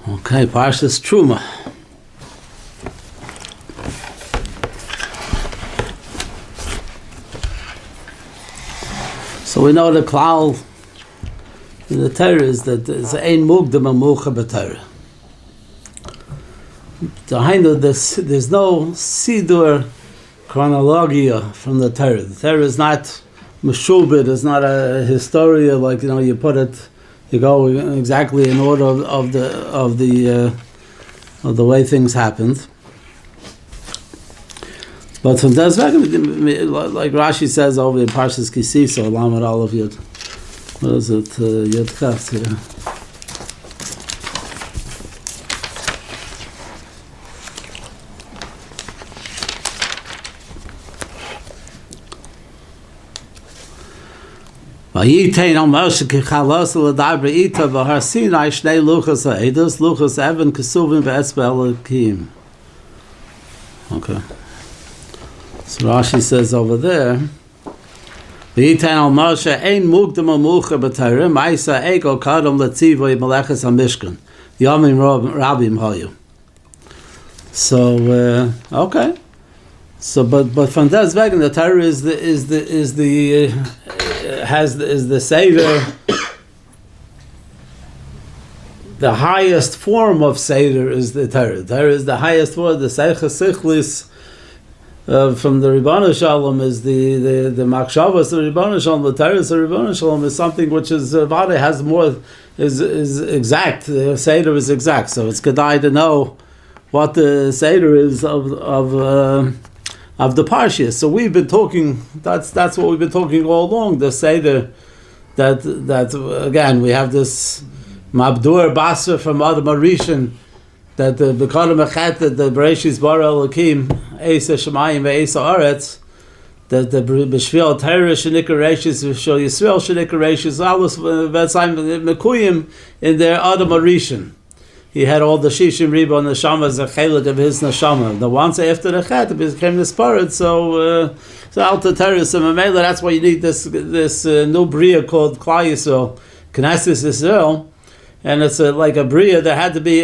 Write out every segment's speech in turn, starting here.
Okay, Parshas Teruma. So we know the klal in the Torah is that there's ein mugdam amucha b'Torah. There's no sidur chronologia from the Torah. The Torah is not meshubed. It's not a historia like you put it. You go exactly in order of the way things happened. But from that's like Rashi says over in Parshas Kisisa, Lamed Aleph Yud. What is it? Yud Chaf here. Vayitein al Moshe kechalos l'daber ita v'har Sinai shnei luchos ha'edus luchos even kesuvim v'etzbel elokim. Okay. So Rashi says over there, Vayitein al Moshe ein mugdam amucha b'Torah ma'isa ego kadam letzivoy meleches hamishkan yomim rabim hayu. So okay. So but from that wegen the Torah is the Seder, the highest form of Seder is the Torah. Torah is the highest form. The Seicha Sichlis from the Ribbon Shalom is the Makshavas of the Ribbon Shalom. The Torah of the Ribbon Shalom is something which is has more is exact. The Seder is exact. So it's kedai to know what the Seder is of the Parshas. So we've been talking, that's what we've been talking all along, the Seder, that again, we have this Mabdur Basra from Adam Arishan, that the B'Kodem Echet, that the Bereshis Bara Elokim, Eisa Shemayim Ve'Eisa Aretz, that the B'Shvil Torah Shenikar Reishis, V'Shol Yisrael Shenikar Reishis, Alus V'Etzayim Mekuyim, in their Adam Arishan. He had all the Shishim Riba Neshama as a chelik of his Neshama. The once after the Chet, it became the Spirit, so Alta Teres and Mamela, that's why you need this new Bria called Klal Yisrael, Knesset Yisrael, and it's like a Bria that had to be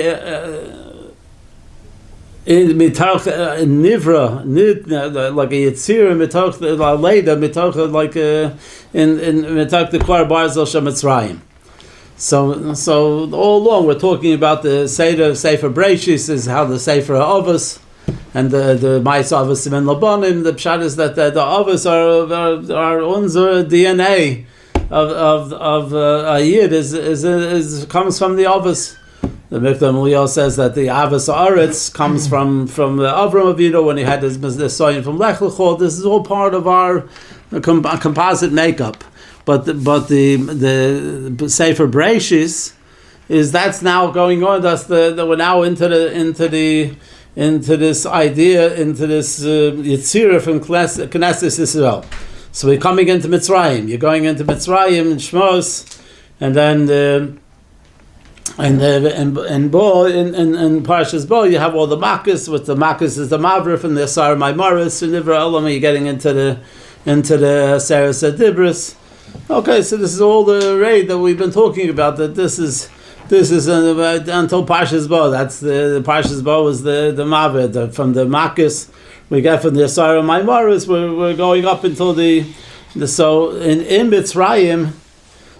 in Mitoch Nivra, like a Yitzir, Mitoch Leda, Mitoch like in Mitoch the Kvar Barzel Shemitzrayim. So all along we're talking about the Sefer Breishis is how the Sefer Avos and the Mais Avos and Labanim. The pshat is that the Avos are unser DNA of a Yid is comes from the Avos. The Mikdam Eliyah says that the Avos Aretz comes from the Avram Avinu when he had his Nisayon from Lech Lechol. This is all part of our composite makeup. But the Sefer Breishis is that's now going on. That's we're now into this idea, into this Yitzira from Knesset Yisrael. So we're coming into Mitzrayim. You're going into Mitzrayim and Shmos, and then and Bo in Parshas Bo you have all the Makkos. With the Makkos is the Mavrif and the Asar Maimaris and Nivra Elam. You're getting into the Seres Adibris. Okay, so this is all the raid that we've been talking about. That this is until Parshas Bo. That's the Parshas Bo was the Maved from the Makkos. We get from the Asara Maimaris. We're going up until the so in Mitzrayim.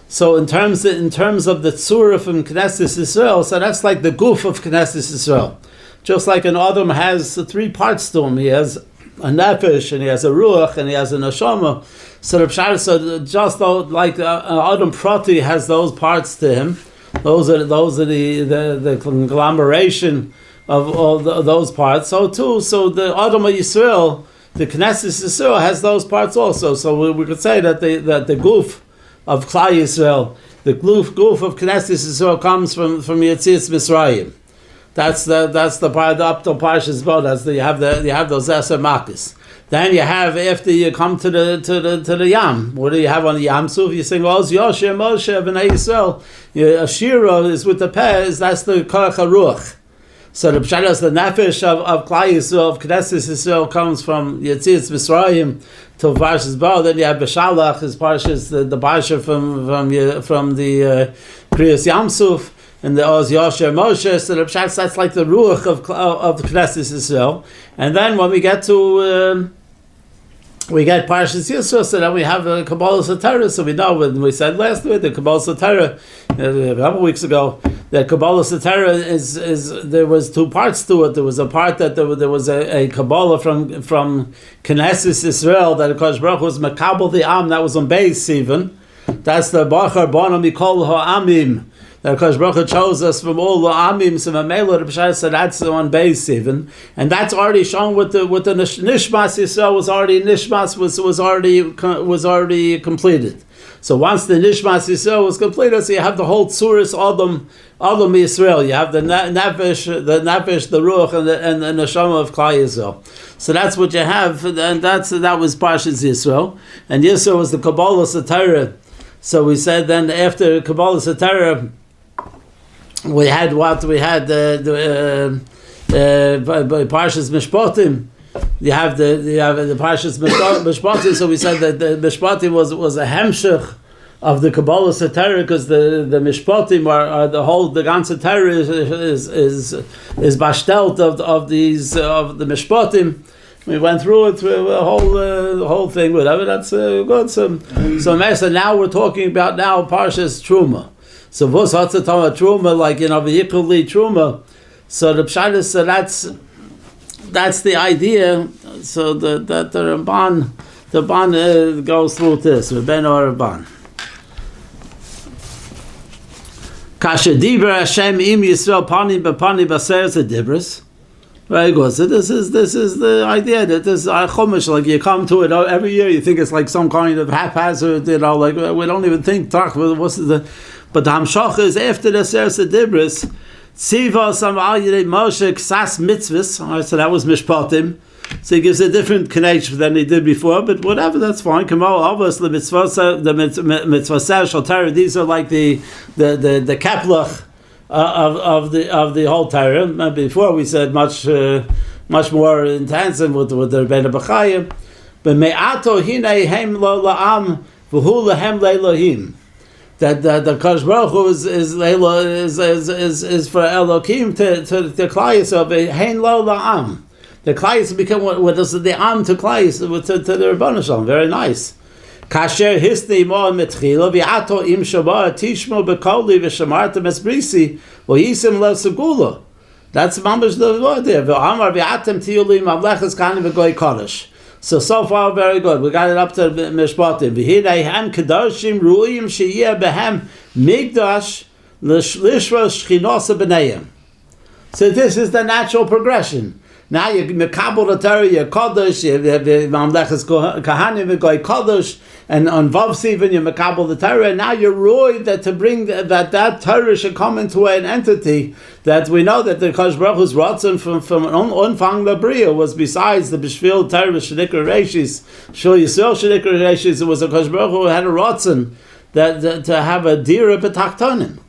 So in terms of the Tzura from Knesset Yisrael, so that's like the goof of Knesset Yisrael. Just like an Adam has 3 parts to him. He has a nefesh, and he has a ruach, and he has a neshama. So the pshat, so just though, like Adam Prati has those parts to him, those are the conglomeration of all those parts. So too, so the Adam of Yisrael, the Knesset Yisrael has those parts also. So we could say that the goof of Klal Yisrael, the goof of Knesset Yisrael comes from Yetzias Mitzrayim. That's the part up to Parshas Bo. You have those Eser Makkos. Then you have, after you come to the Yam, what do you have on the Yam Suf? You sing Oz Yosher Moshe B'nai Yisrael. Ashira is with the pez. That's the Koach HaRuach. So the pshat is the nefesh of Klal Yisrael, of Knesset Yisrael, comes from Yetzias Mitzrayim to Parshas Bo. Then you have B'Shalach, is Parshas the Parsha from the Kriyas Yam Suf. and the Oz Yosher Moshe. So the Pshat, that's like the ruach of Knesset Yisrael. And then when we get to we get Parshas Yisro, so then we have the Kabbalah Torah. So we know when we said last week the Kabbalah Torah a couple weeks ago, that Kabbalah Torah is there was two parts to it. There was a part that there was a Kabbalah from Knesset Yisrael that Hakadosh Baruch Hu was Makabel the Am, that was on Beis even. That's the Bachar Bonam Mikol Ha'amim. That Hakadosh Baruch Hu chose us from all the Amim, so Mamela, the Pshai said that's on Beis even, and that's already shown with the Nishmas Yisrael was already already completed. So once the Nishmas Yisrael was completed, so you have the whole Tzuris Adam Yisrael. You have the Nefesh, the Ruach, and the Neshama of Klal Yisrael. So that's what you have, and that was Parshas Yisrael, and Yisrael was the Kabbalah Torah. So we said then after Kabbalah Torah, we had what we had by Parshas Mishpatim. You have the Parshas Mishpatim. So we said that the Mishpatim was a hemshech of the Kabbalah Torah, because the Mishpatim are the ganze Torah is bashtelt of the Mishpatim. We went through it, the whole thing, whatever. That's good. So now we're talking about Parshas Teruma. So vos hatzatama Teruma, like v'yikuli Teruma. So the pshat is, so that's the idea. So the Ramban goes through this. Rabbeinu Ramban. Kasher diber Hashem im Yisrael pani b'pani b'seres adibros. Very good. So this is the idea that this Chumash, like you come to it every year, you think it's like some kind of haphazard, like we don't even think but the Hamshach is after the Seres Adibros, Tziva Samal Yidei Moshe Ksas Mitzvahs. All right, so that was Mishpatim. So he gives a different connection than he did before, but whatever, that's fine. Kamal obviously the Mitzvah Shal Torah. These are like the Kaplach of the whole Torah. Before we said much more intensive with the Rebbeinu B'chayim. But me'ato hinei hem lo la'am v'hu lehem le'elohim. That the Kadosh Baruch Hu is for Elohim to Klal Yisrael. Hein lo la'am. The Klal Yisrael become what is the Am to Klal Yisrael, to the Rebbeinu Shalom. Very nice. Kasher hisni mo mitchila v'ato im shabbat tishmo bekoli v'shamartem esbrisi v'yisim lo segula. That's mamash the word there. V'amar v'atem tiyulim avleches kanim v'goy kodesh. So far very good. We got it up to Mishpatim. V'hinei hem kedoshim ru'im sheyeh behem migdash l'shva shchinosa b'neiim. So this is the natural progression. Now you mekabel the Torah, you kodesh, you mamleches kahanim v'goy kodesh, and on Vav Sivan you mekabel the Torah. And now you're ruined that to bring that Torah should come into an entity that we know that the Kadosh Baruch Hu's ratzon from an unfang labriya was besides the b'shvil Torah shenikra reishis, shul Yisrael shenikra reishis. It was a Kadosh Baruch Hu who had a ratzon that to have a dira b'taktonim.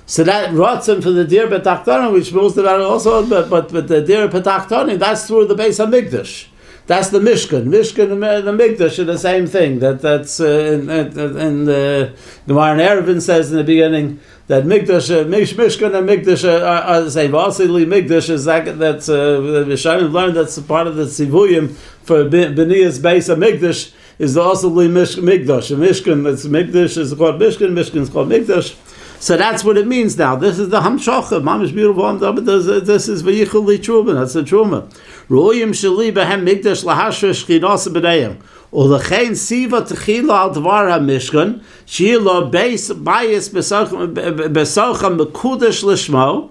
So that ratzon for the dir b'taktonim, which moves about it also, but the dir b'taktonim, that's through the Beis HaMikdash. That's the Mishkan. Mishkan and the Mikdash are the same thing. That's in the Gemara in Eruvin says in the beginning that Mikdash, Mishkan and Mikdash are the same. Basically, Mikdash is that's the Rishonim learned that's part of the Tzivuyim for B'niyas Beis HaMikdash is also Mikdash. A Mishkan that's Mikdash is called Mishkan. Mishkan is called Mikdash. So that's what it means now. This is the Hamshacha. Mamish beautiful. This is V'yichuli Teruma. That's the Teruma. Ro'yim sheli behem migdash lahashra shchinas b'neiim. U'lechein siva techila al dvar ha-mishkan she'ilo beis bayis besocha mekudash lishmo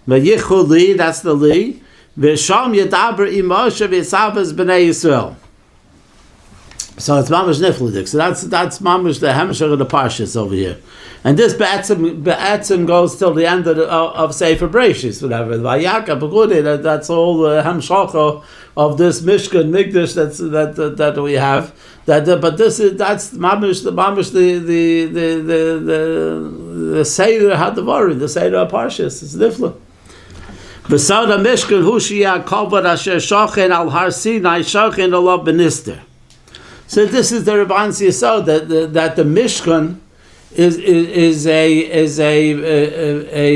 v'yichuli, that's the li, v'sham yadaber imoshe v'yisavas b'nei Yisrael. So it's mamish niflidik. So that's mamish the hemshach of the parshas over here. And this be'atzim goes till the end of Sefer Breshis, whatever. That's all the hamshacha of this Mishkan Mikdash that we have. But that's mamish the Seder Hadavari, the Seder Parshas. It's different. Besad Mishkan Hushiyah Kavod Asher Shachen Al Har Sinai Shachen Alav Benister. So this is the Rabban Yisod that the Mishkan is a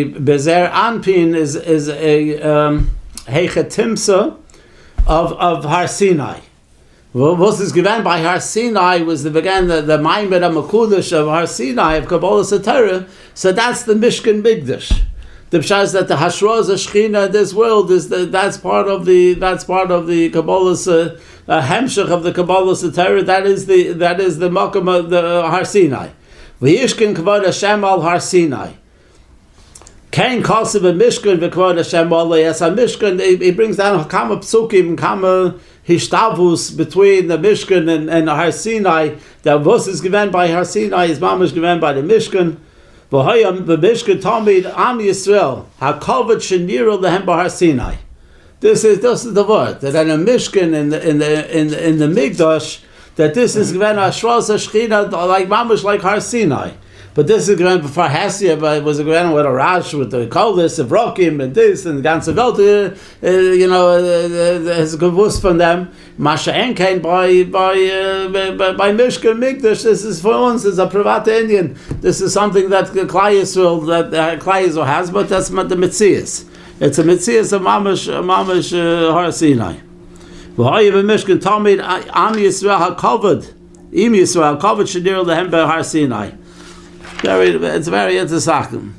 bezer anpin is a hechetimsa of Har Sinai. Was is given by Har Sinai was the Maimed HaMakudesh of Har Sinai of Kabbalah Torah. So that's the Mishkan Migdash. The pshat is that the Hashroz Shechina of this world that's part of the Kabbalah Hemshech of the Kabbalah Torah. That is the Makam of the Har Sinai. V'yishkin Kavod Hashem al Har Sinai. Kain Kalsiv Mishkan v'Kavod Hashem al Yes Mishkan. He brings down Kama Psukim, Kama Hishtavus between the Mishkan and Har Sinai. That was is given by Har Sinai is mamash given by the Mishkan. V'hayam the Mishkan Talmid Am Yisrael Hakavod Shenira lehem b'Har Sinai. This is the word that in a Mishkan in the Migdash that this is given Ashras Shechina like mamash like Har Sinai. But this is given before Hasia, but it was given with a Rash, with the Kolis, of Rokim, and this, and the ganze Welt, has gewusst from them. Masha Enkein by Mishkan Mikdash, this is for us, it's a private Indian. This is something that Klai Yisrael has, but that's the Metzias. It's a Metzias of Mamash Har Sinai. V'hayev Mishkan Talmid Am Yisrael HaKavod, Im Yisrael HaKavod Shedir Lehem Har Sinai. It's very interesting.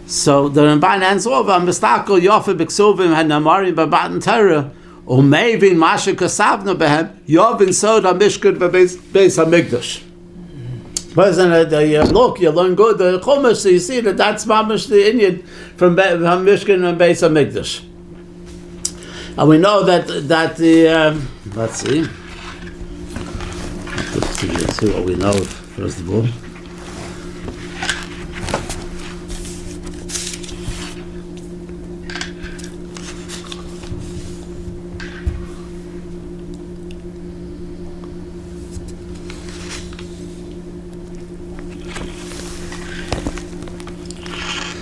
So the Ramban ends over on Mistakel Yofe B'Ksuvim had Namarim B'Batan Torah or Mevin Masha Kasavna Behem Yovin Soda Mishkan Beis HaMikdash. Look, you learn good the Chumash, so you see that's mamish the Indian from Mishkan and Beis HaMikdash. And we know that the let's see what we know first of all.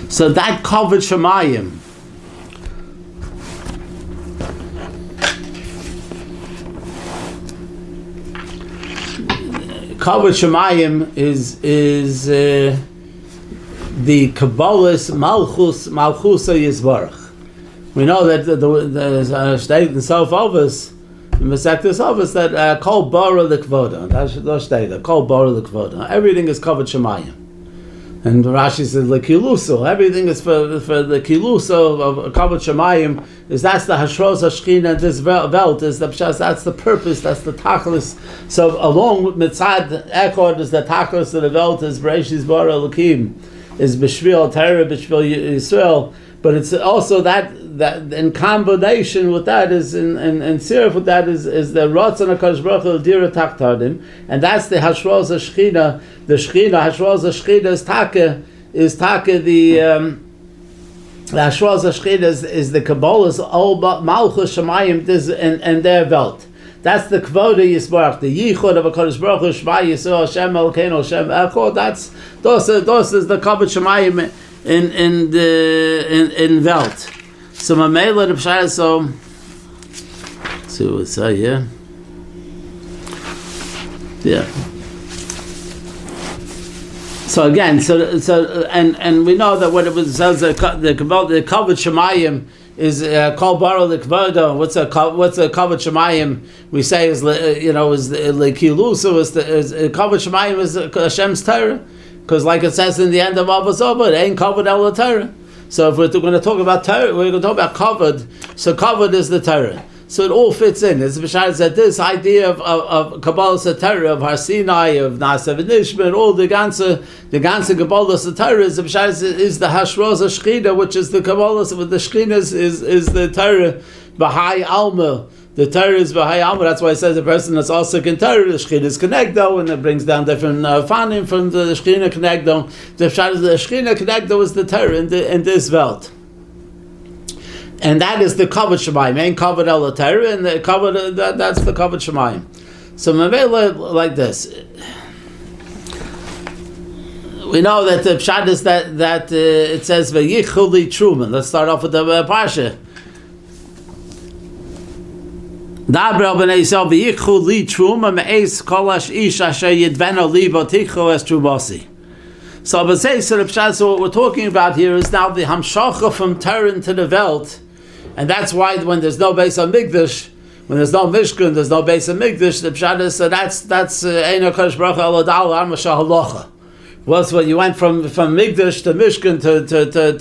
So that covered Shemayim. Covered Shemayim is the Kabbalah's Malchusa Yisbarach. We know that the state in South Ovus, in Masechtas Ovus, that Kol Bara L'Kvoda. That's the state. Kol Bara L'Kvoda. Everything is covered Shemayim. And Rashi says the kiluso. Everything is for the kiluso of Kavod Shemayim. That's the Hashros Hashchina. This Welt is the pshas. That's the purpose. That's the tachlis. So along with Mitzad Echad is the tachlis of the Welt is Bereshis Bara Elokim is B'Shvil Torah B'Shvil Yisrael. But it's also that in combination with that is in Sirif with that is the Ratzon HaKadosh Baruch Hu Dira Tachtadim, and that's the Hashros HaShechina. The Shechina Hashros HaShechina is Taka the Hashros HaShechina is the Kabbalah's all Malchus Shemayim and their Welt. That's the Kvoda Yisbarach, the Yichud of HaKadosh Baruch Hu Shema Yisrael Hashem Elokeinu Hashem Echad. That's those is the Kavod Shemayim in Welt. So Mamela the Pshai, so let's see what it say here. Yeah. So again, and we know that what it was says the Kavod Shemayim is called Bara L'Kvoda. What's a Kavod Shemayim? We say is L'Kilu. So is Kavod Shemayim is Hashem's Torah. Because like it says in the end of Avos Oba, it ain't covered El Torah. So if we're going to talk about Torah, we're going to talk about covered. So covered is the Torah. So it all fits in. It's besides that this idea of Kabbalah Torah, of Har Sinai, of Nasav and Nishman, all the ganze Kabbalah Torah is the Hashros HaShechina, which is the Kabbalah with the Shechina is the Torah B'hai Alma. The Torah is B'hai Alma. That's why it says a person that's also in Torah, the Shechina is Kenegdo, and it brings down different fanim from the Shechina Kenegdo. The Shechina Kenegdo is the Torah in this Welt. And that is the Kavod Shemayim. Ain't covered El Torah, and the covered that's the Kavod Shemayim. So Mavela like this. We know that the pshat is that it says V'yichul li Truma. Let's start off with the Parsha. Daber b'nei Yisrael v'yichul li Truma me'es kol ish asher yidvena li boticho es trumasi. So, but say, so what we're talking about here is now the hamshacha from Torah to the Welt, and that's why when there's no Beis HaMikdash, when there's no Mishkan, there's no Beis HaMikdash, the pshat is, so that's Eino Kodesh Baruch Hu Eladal Amasha Halacha. What's what you went from Mikdash to Mishkan to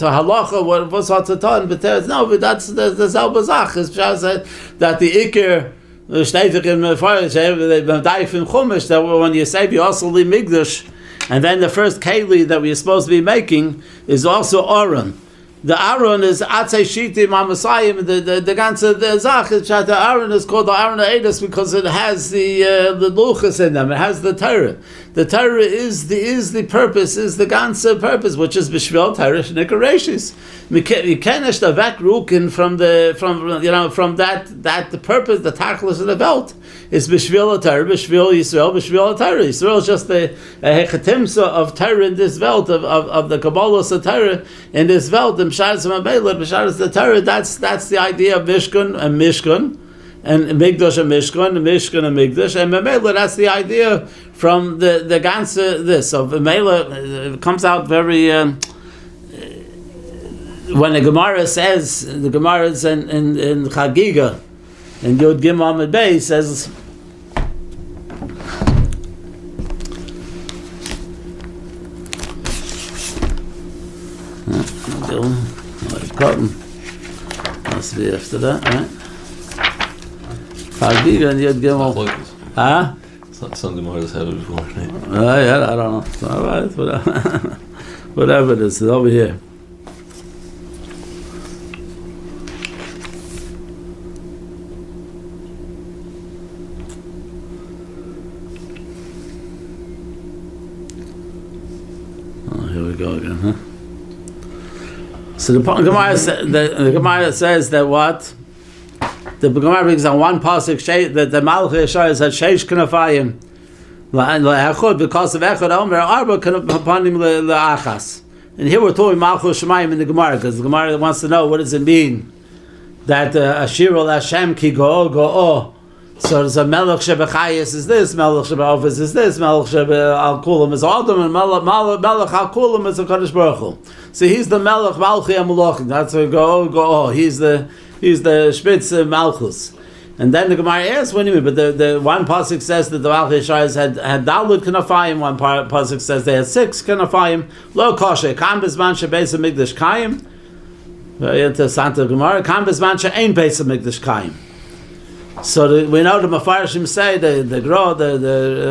Halacha? What's what's the ton? But there's no, but that's the Zalbazach. It's pshat that the Iker. Steht in the Chumash that when you say we also leave Mikdash, and then the first keli that we're supposed to be making is also Aaron. The Aaron is Atzei Shiti Mamasayim. The ganze the Zach is that the Aaron is called the Aaron Eidos because it has the luchas in them. It has the Torah. The Torah is the purpose, is the ganze purpose, which is Bishvil Torah Nikarashis. Mikenesh the vek rukin from that the purpose, the tachlis of the belt is Bishvil Torah, Bishvil Yisrael, Bishvil Torah. Yisrael is just a hechatimsa of Torah in this belt of the Kabbalah of Torah in this belt. And B'sharas Mabelot, B'sharas the Torah. That's the idea of Mishkan and Mishkan. And Migdash and Mishkan, and Mishkan and Migdash, and Memela, that's the idea from the ganze this. So Memela it comes out very when the Gemara says, the Gemara is in Chagiga, and Yod Gimel Amud Beis says, must be after that, right? Chagiga and Yod Gimel. Huh? Some Gemaras have it before, right? Yeah, I don't know. It's all right, whatever it is, it's over here. Oh, here we go again, huh? So the Gemara says that what? The Gemara brings on one pasuk that the Malach Yeshaya said sheish kanafayim la'echad because of echad omer arba kanapanim le'achas. And here we're talking Malchus Shemayim in the Gemara because the Gemara wants to know what does it mean that Ashir al Hashem ki go. So there's a Melech Shebechayis is this, Melech Shebe'ofis is this, Melech Shebe'al Kulam is Adam, and Melech Al Kulam is a Kadosh Baruch Hu. So he's the Melech Malchi HaMelachim. That's a go. He's the Spitz Malchus. And then the Gemara asks, what do you mean? But the one pasuk says that the Malchi Yeshayas had Dalud Kanafayim. One pasuk says they had 6 Kanafayim. Lo Koshe Kam Bezman Shebeis HaMikdash Kayim. Very interesting Gemara. Kam Bezman She'ein Beis HaMikdash Kayim. So we know the Mefarshim say the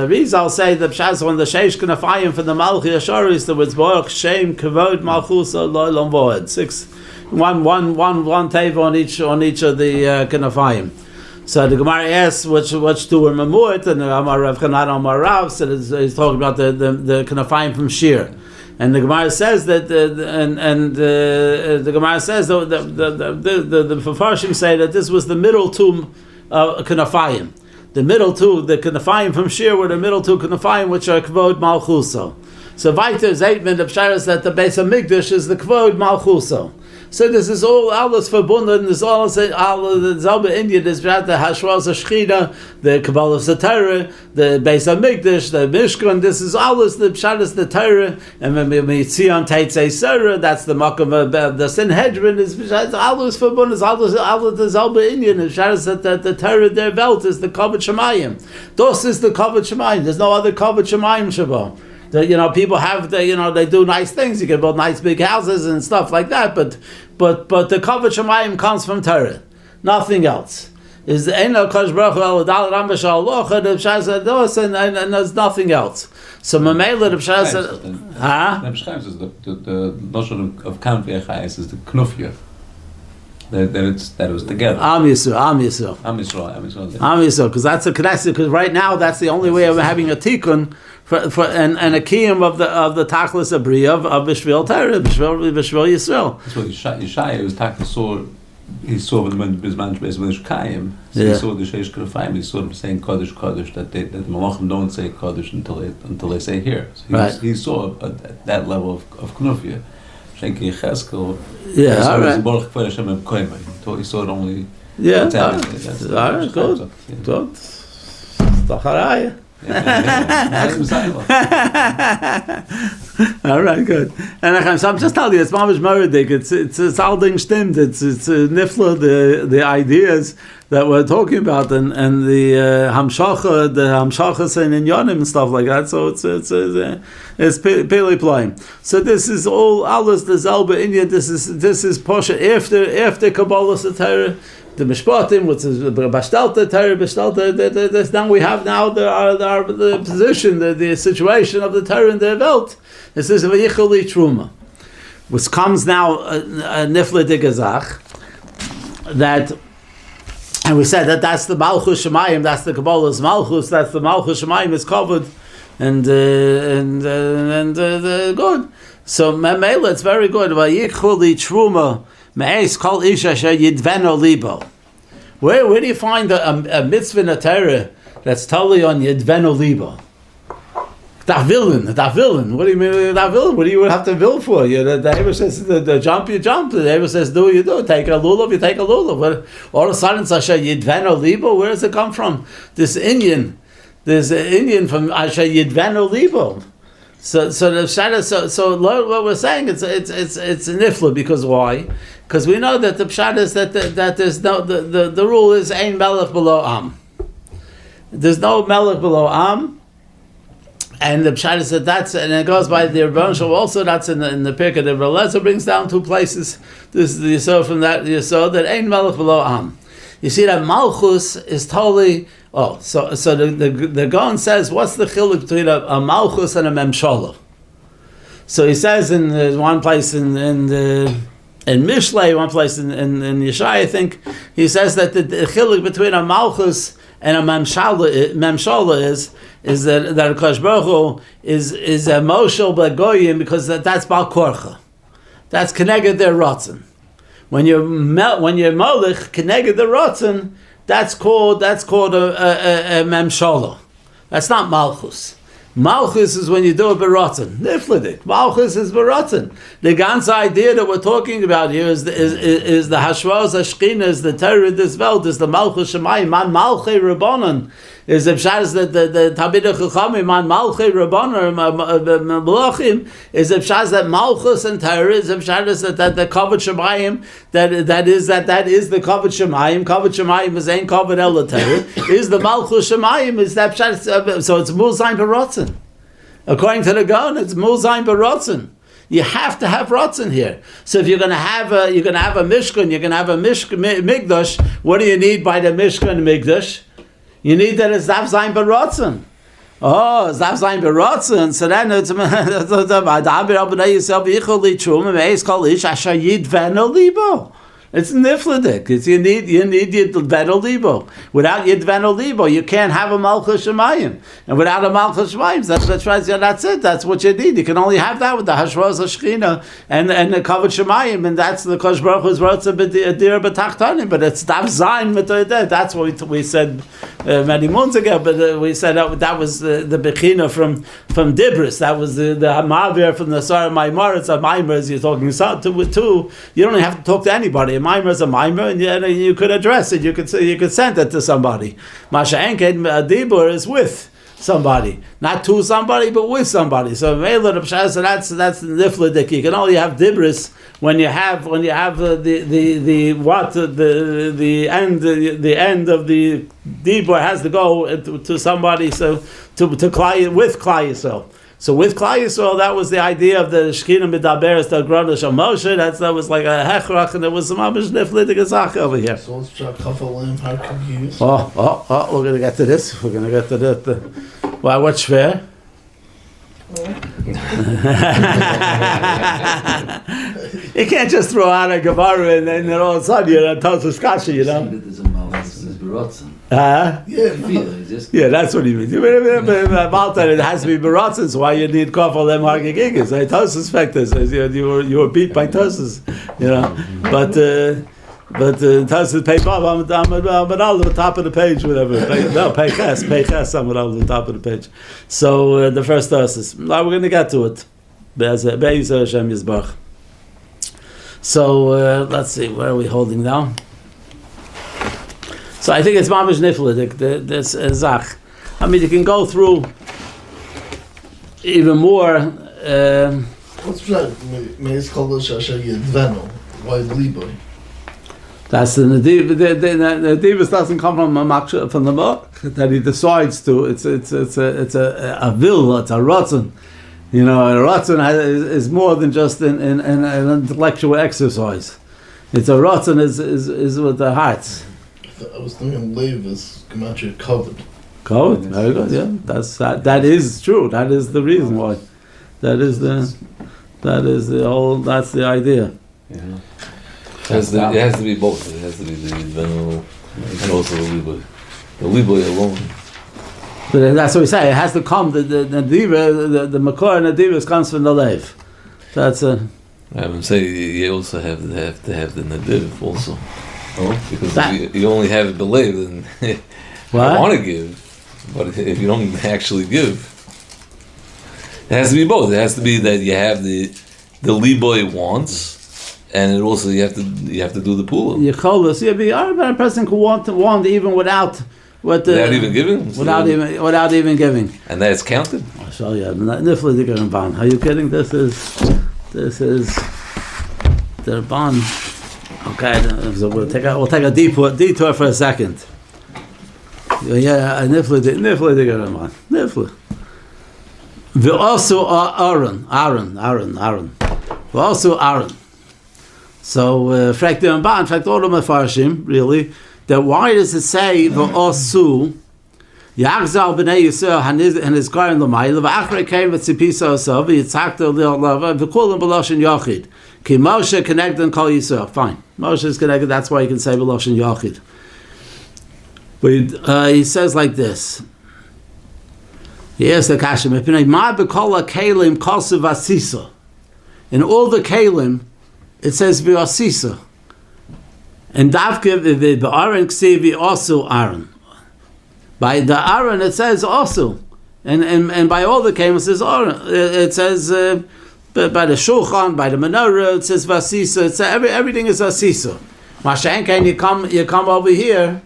Rizal say the Pshas when the Sheish Kanafayim for the Malchi Yesharis there was Boach Shem Kavod Malchus Lo'lam Voed 6 one teva on each of the Kanafayim. So the Gemara asks which two were Mamuit and Amar Rav Chanan Amar Rav said he's talking about the Kanafayim from Shiur. And the Gemara says that, the Gemara says the Mefarshim say that this was the middle two Kanafayim. The middle two, the Kanafayim from Shiur were the middle two Kanafayim which are Kvod Malchuso. So Vaiter Zeitman the Psharas that the Beis HaMikdash is the Kvod Malchuso. So this is all alles verbunden, this all the Zalba India, this the Hashwas Shechina, the Kabbalah of the Torah, the Beis HaMikdash, the Mishkan, this is alles the Psharas the Torah, and when we see on Teitzei Sarah, that's the Makam of the Sanhedrin, is alles verbunden, alles the Zalba Indian, the Psharas that the Torah their belt is the Kavod Shemayim. This is the Kavod Shemayim, there's no other Kavod Shemayim Shabbat. People have they do nice things. You can build nice big houses and stuff like that. But the Kavod Shemayim comes from Torah, nothing else. Is Eino Kodesh Baruch Hu Eladal Rambashal Locha the Pshas Ados and there's nothing else. So Mamela the Pshas The Pshas is the notion of Kam V'Echayis is the Knufya. That it was together. Am Yisrael, because that's a Knesset. Because right now that's the only way of having a tikkun for and a kiyum of the tachlis abriya of Bishvil Torah, Bishvil Yisrael. That's what Yeshaya was talking. He saw when the Bizman Beis Kayim. So he saw the Sheish Kanafayim. He saw them saying Kodesh that the Malachim don't say Kodesh until they say here. So he saw that level of Knufya. Shenki Cheskel. Yeah, all right. He saw it only. Yeah, all right, good. All right, good. And so I'm just telling you, it's mamish meridik. It's all ding stimmt. It's nifla the ideas that we're talking about and the hamshachas and inyanim and stuff like that. So it's pili playing. So this is all alles the zalba India. This is Pasha after Kabbalah Torah. The Mishpatim, which is Bashtalta, Torah, Bashtalta, now we have the position, the situation of the Torah in the Welt. This is Vayicholi Truma, which comes now, Nifla de Gazach, that, and we said that's the Malchus Shemayim, that's the Kabbalah's Malchus, that's the Malchus Shemayim is covered, and good. So, Mela, it's very good. Vayicholi Truma, Me'ez kol ish asher yidveno libo. Where do you find a mitzvah in a Torah that's totally on yidveno libo? Davilin. What do you mean davilin? What do you have to vil for? The Rebbe says the jump, you jump. The Rebbe says do, you do. Take a lulav, you take a lulav. All of a sudden, asher yidveno libo. Where does it come from? This Indian from asher yidveno libo. So the shadow. So what we're saying it's a nifla because why? Because we know that the pshat is that there's no the rule is ein melech below am. There's no melech below am, and the pshat is that's and it goes by the Rebbe Shalom also that's in the Pirkei the Rebbe Lezer brings down two places. This is the yisod from that yisod that ein melech below am. You see that malchus is totally. Oh, so the Gaon says, what's the chiluk between a malchus and a memshala? So he says in one place in Mishlei, one place in Yeshai, I think, he says that the chiluk between a malchus and a memshala is that Akash Baruch Hu is a moshel b'goyim because that's bal korcha, that's keneged their rotzen. When you're molech keneged the rotzen. That's called a memshala. That's not malchus. Malchus is when you do a berotzen. Niflidik. Malchus is berotzen. The ganze idea that we're talking about here is the hashvaz hashchina, is the Torah in this world, is the malchus shemayim, man malchei rabbanon. Is the pshat the Talmidei Chachamim man malchei rabbanon malachim is the pshat that malchus and Torah is the pshat that the kavod shemayim that is the kavod shemayim. Kavod shemayim is ein kavod el Torah. Is the malchus shemayim is that pshat? So it's mulzayin berotzen. According to the Gaon, it's mulzayin berotzen. You have to have rotzen here. So if you're going to have a mishkan, you're going to have a migdash. What do you need by the mishkan migdash? You need that it's zav zayin berotzen. Oh, zav zayin berotzen. So then it's it's niflidik. It's you need yidveno libo. Without yidveno libo, you can't have a malchus shemayim. And without a malchus shemayim, that's it. That's what you need. You can only have that with the hashvaz hashchina and the kavod shemayim, and that's the Kosh Baruch Hu's rotza b'dir b'tachtanim. But it's dav zayin mitoydeh. That's what we said many months ago. But we said that was the bechina from Dibris. That was the mavir from the Sar Maimar. It's a Maimar. You're talking to. You don't even have to talk to anybody. A mimer is a mimer, and you could address it. You could send it to somebody. Masha Enken Dibur is with somebody, not to somebody, but with somebody. So that's niflidik. You can only have dibris when you have the end of the dibur has to go to somebody. So to Klai with Klai Yisrael. So with Klai Yisrael, that was the idea of the Shekhinah Midaberes to Grodesh Moshe. That was like a hechrach, and there was some Amish niflidik azach over here. So let's try kafalim. How can you use? Oh! We're going to get to this. We're going to get to that. Why? What's fair? You can't just throw out a Gemara and then all of a sudden you're a Tosus Kasha, you know. Yeah, that's what he means. Malta, it has to be Baratzin, so why you need Kofal Lem Hargegigis. Tosus Factor says you were beat by Tosus, you know. But Tosus paid off. I'm on the top of the page, whatever. No, Peiches, I'm on the top of the page. So the first Tosus. Now we're going to get to it. Be'ezer Hashem Yisbach. So let's see, where are we holding now? So I think it's mamish niflidik. This zach. I mean, you can go through even more. What's that? Meis Kodesh Asher Yedvenu. Why Liboy? That's the Nedivus doesn't come from the book that he decides to. It's a will. It's a rotzen. You know, a rotzen is more than just an intellectual exercise. It's a rotzen is with the hearts. I was thinking Lev is Gematria covered. Covered, very good. Yeah, that is true. That is the reason why. That's the idea. Yeah. It has to be both. It has to be the Venu and also the Liboy. The Liboy alone. But that's what we say. It has to come. The Nadiva, the Makor Nadivas comes from the Lev. That's a. I would say you also have to have the Nadiv also. Oh, because if you only have it believed, then you want to give. But if you don't actually give, it has to be both. It has to be that you have the Liboy wants, and it also you have to do the pula. Yecholos, a person can want even without without even giving. Without even giving. And that's counted. I'll show you. Are you kidding? This is the bond. Okay, so we'll take a detour for a second. Yeah, nifli digaram. Nifli. We also Aaron. We also Aaron. So, in fact, all the Mefarshim, really, that why does it say V'osu Yachzal b'nei Yisrael and his Karim l'mayla v'achrei came v'tzipisa osav v'yitzakta l'olava v'kulim b'loshin yachid ki Moshe connected and call Yisrael. Fine, Moshe is connected. That's why you can say b'loshin yachid. But he says like this. He asks the Kashem, Ma b'kol ha'kelim kosev asisa. In all the kelim, it says v'asisa. And Davke v'Aaron ksivi also Aaron. By the Aaron it says also, and by all the kelim it says Aaron. It says by the Shulchan, by the Menorah it says Vasisa. It says everything is Vasisa. Mashenken, you come over here,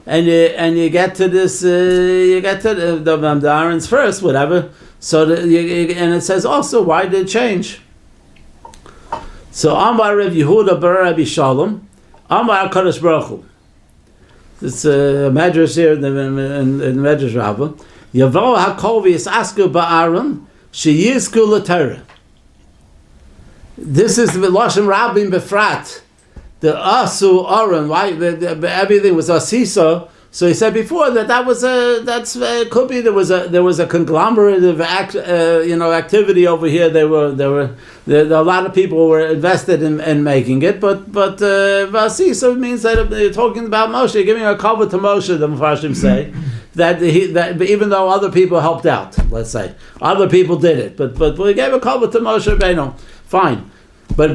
and you get to this. You get to the Aaron's first, whatever. So and it says also why did it change? So Amar Rav Yehuda bar Rabbi Shalom, Amar Kadosh Baruch Hu. It's a medrash here in the medrash Rabbah. Yavo hakol v'yisasku ba'aron sheyizku l'Torah. This is the lashon Rabbim befrat. The asu Aaron, why everything was asisa. So he said before that was could be there was a conglomerate of activity over here. There were a lot of people were invested in making it, but vasisa means that they're talking about Moshe, you're giving a cover to Moshe. The Mefarshim say that even though other people helped out, let's say other people did it, but we gave a cover to Moshe Rabbeinu. Fine. But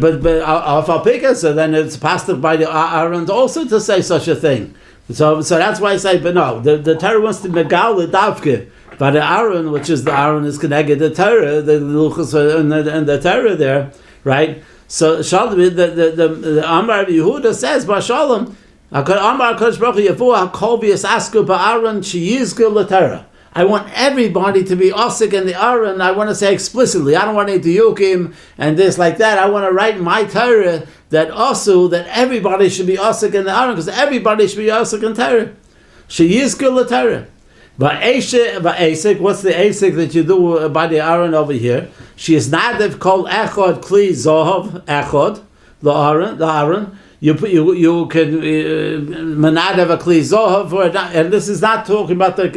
so then it's passed by the Aaron also to say such a thing. So that's why I say, but no, the Torah wants to megal the davke, but the Aaron, which is the Aaron, is connected the Torah, the luchos and the Torah there, right? So Shalom, the Amar Yehuda says, Bashalom, Amar Kadosh Baruch Hu Yavuah Kol V'Yisasku Ba'Aaron Sheyizku l'Torah. I want everybody to be osik in the Aaron. I want to say explicitly. I don't want any diyukim and this like that. I want to write in my Torah that also that everybody should be osik in the Aaron because everybody should be osik in Torah. Sheyizku l'Torah. Va'esik, what's the esik that you do by the Aaron over here? She is nadev kol echod kli zohav echod the Aaron. You can manadev a kli zohav for it, and this is not talking about the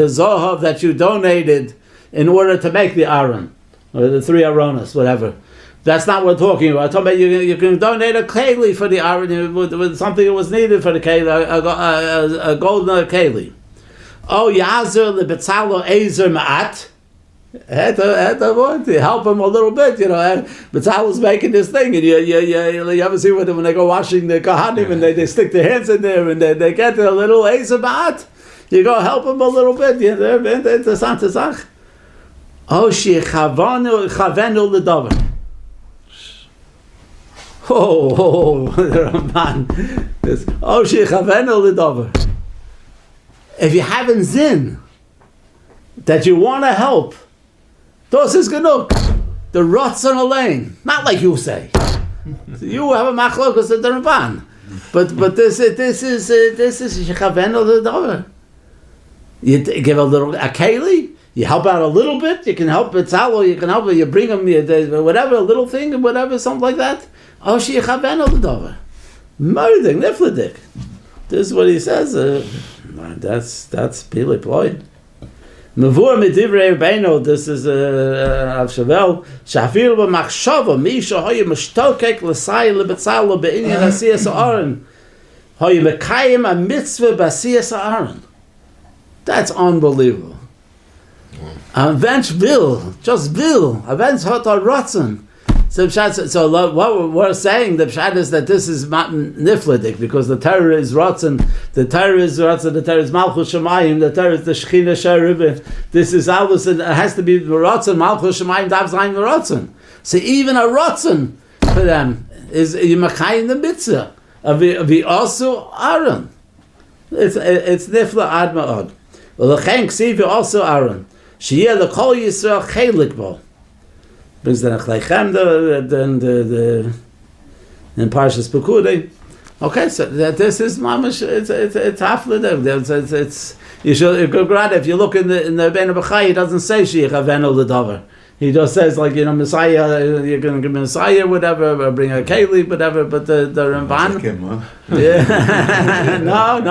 zohav that you donated in order to make the Aaron or the 3 Aaronas, whatever. That's not what we're talking about. I'm talking about you can donate a keli for the Aaron with something that was needed for the keli, a golden keli. Oh, Yazer lebetzalo ezer ma'at. Had to help him a little bit, Betzalel's making this thing, and you ever see when they go washing the kahanim and they stick their hands in there and they get a little ezer ma'at. You go help him a little bit. Interessante Sache. Oh, chavenu l'davar. Oh, man. Oh, chavenu l'davar. If you haven't zin, that you want to help. Das is genug. The Ratzon Alain, not like you say. You have a machlokas at the Ramban, but this is Shechavenu l'davar. You give a little a keli, you help out a little bit. You can help Betzalo, you can help. You bring them whatever, a little thing, whatever, something like that. Oh, Shechavenu l'davar. Murder nifladik. This is what he says. That's Pili Ploy. Mavur midivrei Rabbeinu. This is Avshavel. Shafir b'machshava misha hoye mishtokek l'say lebetzalo beinyan asiyas ha'aron hoye mekayim a mitzvah b'asiyas ha'aron. That's unbelievable. Avenge will, just will. Avenge hot or rotzen. So what we're saying, the pshat is that this is nifladik, because the Torah is rotzen, the Torah is malchus shemayim, the Torah is the shechina sharibah. This is always, it has to be rotzen, malchus shemayim, dav zayin rotzen. So even a rotzen for them is yimakayim the mitzvah of the also Aaron. It's nifla ad ma'od. Well, the chen ksiv also Aaron. Sheyeh l'kol Yisrael chelik bo. Brings the Nechleichem, in Parshas Pekudei. Okay, so this is mamash. It's hafla. It's you should go grad. If you look in the Ben Bechai, he doesn't say Shechavenu l'davar. He just says Messiah. You're going to give Messiah, whatever, or bring a keli, whatever. But the Ramban. Yeah. No.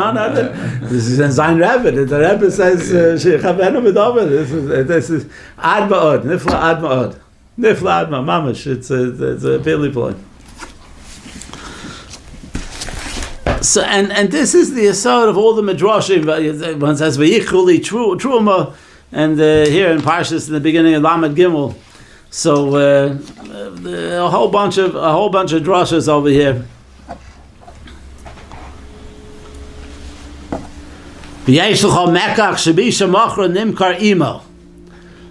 This is in Zayin Rebbe. The Rebbe says Shechavenu l'davar. This is ad ma'od, nifla ad ma'od. Nifla adma, mamash. It's a Pili Ploy. So and this is the aside of all the midrashim. One says v'yichuli Teruma, and here in Parshas in the beginning of Lamed Gimel. So a whole bunch of drashas over here. V'yesh l'chol mekach shebisha machra nimkar imo.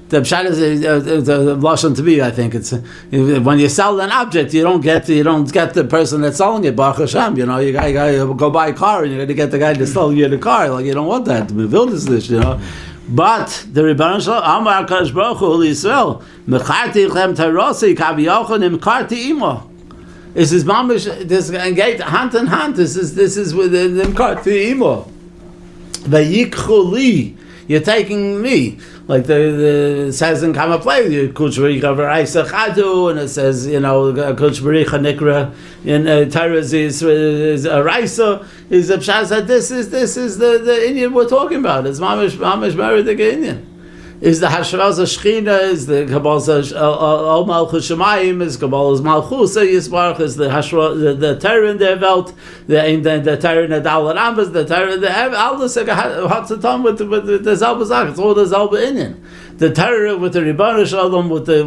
The pshat is the lashon to be. I think it's when you sell an object, you don't get the person that's selling it. Baruch Hashem, you gotta go buy a car, and you got to get the guy to sell you the car. Like you don't want that. But the Rebbeinu Shalom Amar Kadosh Baruch Hu Yisrael Mecharti Lechem Tarosi Kaviyachon Imkarti Imo. This is mamish. This engage hand in hand. This is with the Imkarti Imo. Vayikchuli. You're taking me. Like the says in Kama Play, Kuch Bericha V'Raisa Chadu, and it says, Kuch Bericha Nikra in Torah is a Raisa, is a Pshaz that this is the Indian we're talking about. It's Mamish Meridik Indian. Is the Hashravaz Shechina, is the Kabbal's Al Malchus Shemayim, is Kabbal's Malchus Yisbarach, is the Torah in their Welt, the Torah in the Dalet Ambas, the Torah in the all the Hatzatam with the Zalbazak, it's all the Zalba Indian. The Torah with the Rebbeinu Shalom, with the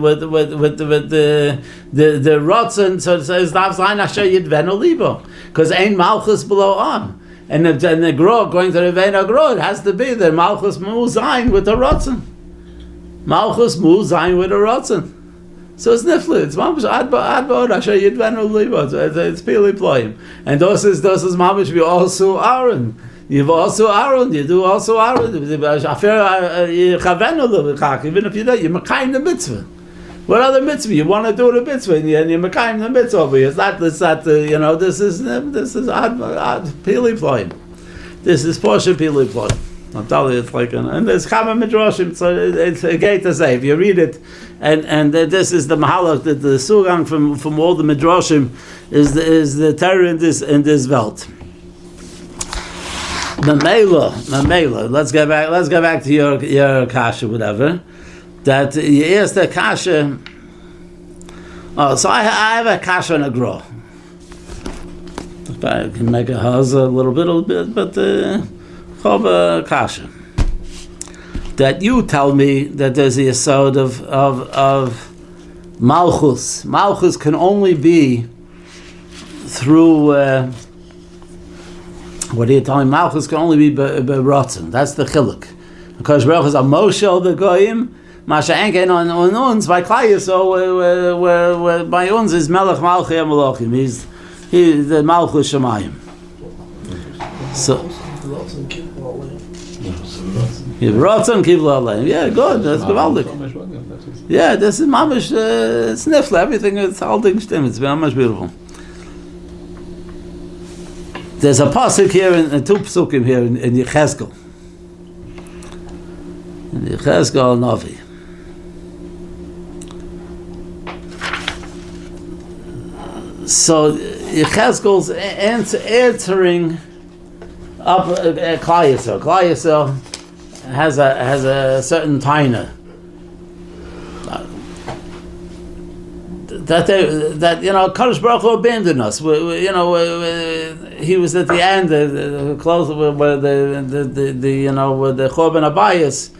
Rotzen, so it says Dav Zayin Asher Yidvenu Libo, because ain't Malchus below Am. And the Gro, going to the Vena Gro, it has to be the Malchus Mu Zayin with the Rotzen. Malchus Mu Zayin with a Rotzen. So it's nifli. It's mamish adba'od asher yidvenu libo. It's Pili Ployim. And those is mamish be also Aaron. You've also Aaron. You do also Aaron. Even if you don't, you're makayim the mitzvah. What other mitzvah? You want to do the mitzvah, and you're makayim the mitzvah over here. It's not this is ad Pili Ployim. This is Porsche Pili Ployim. I'm telling you, it's like and there's Chama Midrashim, so it's a gate to say. If you read it, and this is the Mahalach, the Sugang from all the Midrashim is the Torah in this Welt. Mamela. Let's go back to your kasha, whatever. That you asked the kasha. Oh, so I have a kasha and a grow. I can make a haz a little bit, but Choba kasha. That you tell me that there's the yesod of malchus. Malchus can only be through. What are you telling me? Malchus can only be berotzen. That's the chiluk. Because Baruch is a moshel the goyim. Masha enkein on uns by Klai, so where by uns is Melech Malchi Malachim. He's the Malchus Shemayim. So Give Ratzon, Kibla Aleim. Yeah, good. That's gewaldig. Yeah, this is mamish. It's nifla. Everything. It's all things stem. It's very much beautiful. There's a pasuk here in two psukim here in Yechezkel. In Yechezkel Navi. So Yechezkel's answering up Klal Yisrael. Klal Yisrael has a certain taina that Kadosh Baruch Hu abandoned us. He was at the end, close where the Chorban Abayis.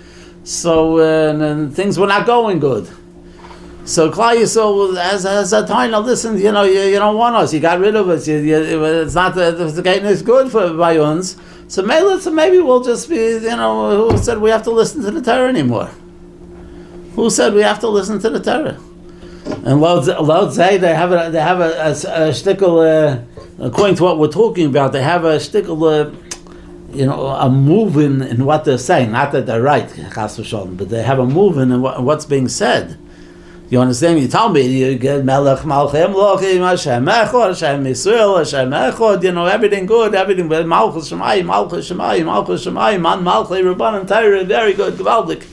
So and things were not going good. So Klal Yisrael has a taina. Listen, you don't want us. You got rid of us. It's not the game is good for Bayuns. So maybe we'll just be, who said we have to listen to the Torah anymore? Who said we have to listen to the Torah? And Lord say they have a shtickle, according to what we're talking about, they have a shtickle, a move in what they're saying. Not that they're right, chas v'shalom, but they have a move in what's being said. You understand? You tell me you get Melech Malchem Lochim Hashem Echad Hashem Yisrael Hashem Echad. Everything good, everything. But Malchus Shemayim, Malchus Shemayim, Malchus Shemayim, Man Malchei Rabbanan Torah, very good, gewaldig.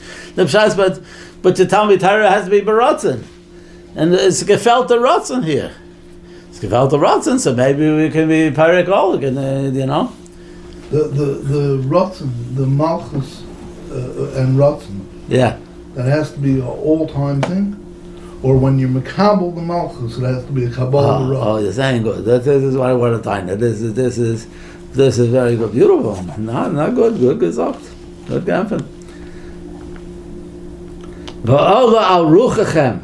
But to tell me Torah has to be beratzen, and it's gefelt the ratzen here. It's gefelt the ratzen, so maybe we can be parikolik, and The ratzen, the Malchus and ratzen. Yeah. That has to be an all-time thing. Or when you're Makabal the Malchus, it has to be a Kabbalah the Rav. Oh, you're saying good. This is what I want to find. This is very good. Beautiful. Not good. Good gesagt. Good kämpfen. Va'ala al ruchachem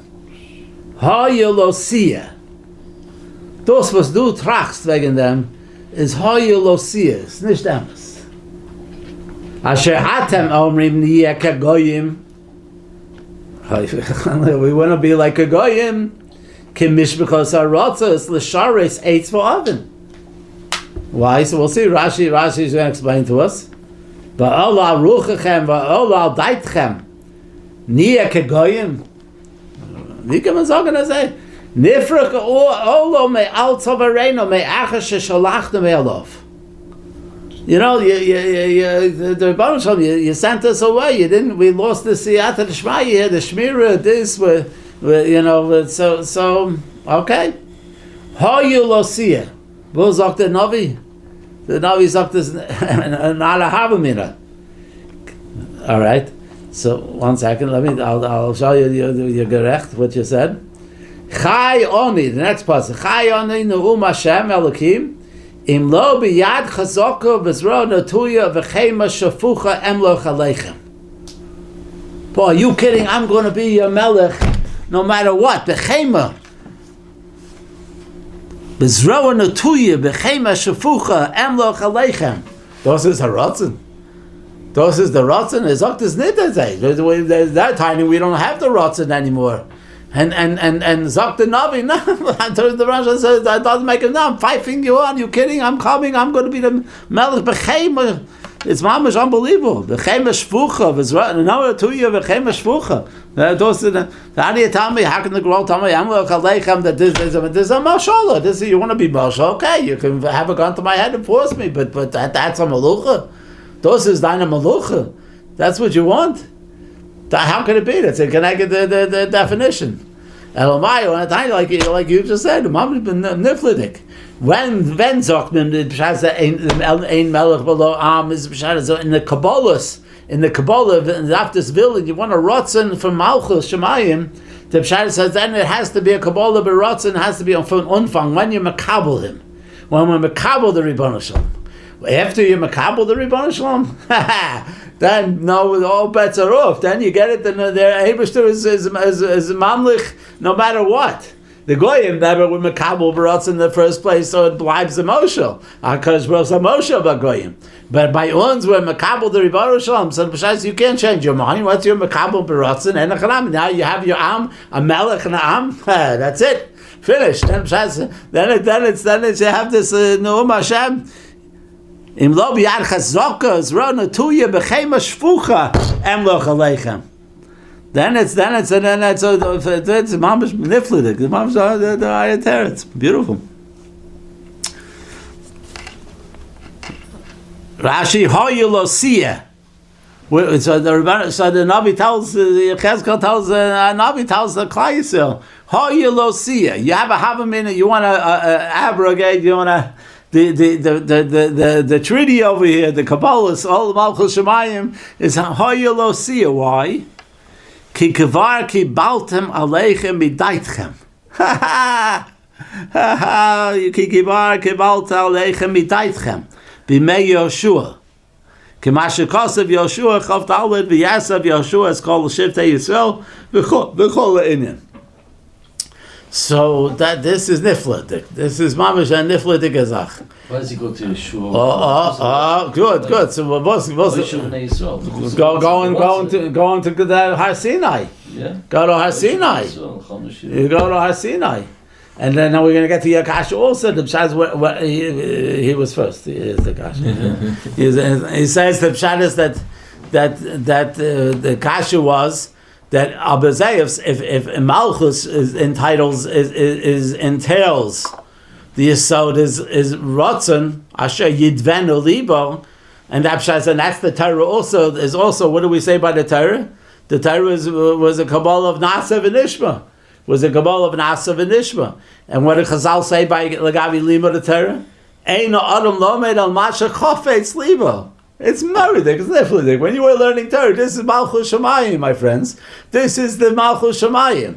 ha'yelosiyah. Das, was du trachst wegen dem, ist ha'yelosiyah. Ist nicht anders. Asher atem omrim niyeh kagoyim. We want to be like a goyim. Kimish because our rotza is l'shares eitz v'oven. Why? So we'll see. Rashi is going to explain to us. Va'ola ruchachem va'ola daitchem niya kegoyim. Wie kann man sagen das? Nifrach olo me altov areno me achash shalachnu me alof. The Rebbeinu Shalom, you sent us away. We lost the siyata d'shmaya, the shmira, this, so okay. Hayu lo siyah. Wo sagt der Navi? The Navi sagt this nala havamina. All right. So 1 second. I'll show you your gerecht what you said. Chai oni. The next passage. Chai oni ne'um Hashem Elokim. Im lo biyad chazaka v'zro natuya v'chema shafucha emloch aleichem. Boy, are you kidding? I'm going to be your melech no matter what. V'chema. V'zro natuya v'chema shafucha emloch aleichem. Das ist haratzen. Das ist der Ratzen. Sagt es nicht, that time we don't have the Ratzen anymore. And Zok the Navi, no, the Rashi says that doesn't make it. No, I'm fighting you on. You kidding? I'm coming. I'm going to be the Melech B'Chema. It's mamish unbelievable. B'Chema Shvucha. No, to you B'Chema Shvucha. How do you tell me? How can the girl tell me? I'm going to Aleichem that this is a mashallah. This is, you want to be mashallah? Okay, you can have a gun to my head and force me, but that's a malucha. This is deine malucha. That's what you want. How can it be? That's it. Can I get the definition? Elomayo, and like you just said, niflidik. When Zoknim the Pshasa ein melech below am is Pshasa in the Kabbalahs, in the after this village, you want a rotzen from Malchus Shemayim. The Pshasa says then it has to be a Kabbalah, but rotzen has to be on unfang when you makabel him, when we makabel the Ribbon Shalom. After you makabel the Ribbon Shalom, then no, all bets are off. Then you get it. Then their Eibishter is mamlich no matter what. The goyim never would makabel b'ratz in the first place, so it blibes the moshel. Because b'ratz a moshel b'goyim. But by uns we're makabel the Ribbon Shalom. So b'shas you can't change your mind. What's your makabel b'ratz and enachanam? Now you have your am, a melech and a am. That's it. Finished. Then b'shas. Then it's you have this Neum Hashem. Im lo biyad chazaka zrona tuya b'chema shfucha emloch aleichem. Then it's mamish niflidik. The mamish the ayater. It's beautiful. Rashi hoyulosiya. So the Navi tells Chezkel tells Navi tells the Klai Yisrael hoyulosiya. You have a havamina. You want to abrogate. You want to the treaty over here. The Kabbalah, all the Malchus Shemayim is hoyulosiya. Why? Ki kavar ki baltem aleichem midaitchem. Ki kavar ki baltem aleichem midaitchem. B'mei Yoshua. Kimashe kosev Yoshua chav taled v'yasav Yoshua is called Shivtei Yisrael v'chol le'inyan. So that this is nifladik. This is mamish and nifladik azach. Why does he go to Yeshua? Good. So going to the Har Sinai. Yeah. Go to Har Sinai. You go to Har Sinai. And then now we're going to get to Yakasha also. The Pshat is he was first. He is the Kasha. He says the Pshat is that the Kasha was that Abazayevs, if Malchus entails the Yisod is Rotzen Asher Yidvenu Libo, and that Pshat, and that's the Torah also is also. What do we say by the Torah? The Torah was a Kabbalah of Nasav and Ishma. Was a Kabbalah of Nasav and Ishma. And what did Chazal say by Lagavi Lima the Torah? Eino Adam Lomed al Masha Chofetz Libo. It's Meridik, it's Niflidik. When you were learning Torah, this is Malchus Shemayim, my friends. This is the Malchus Shemayim.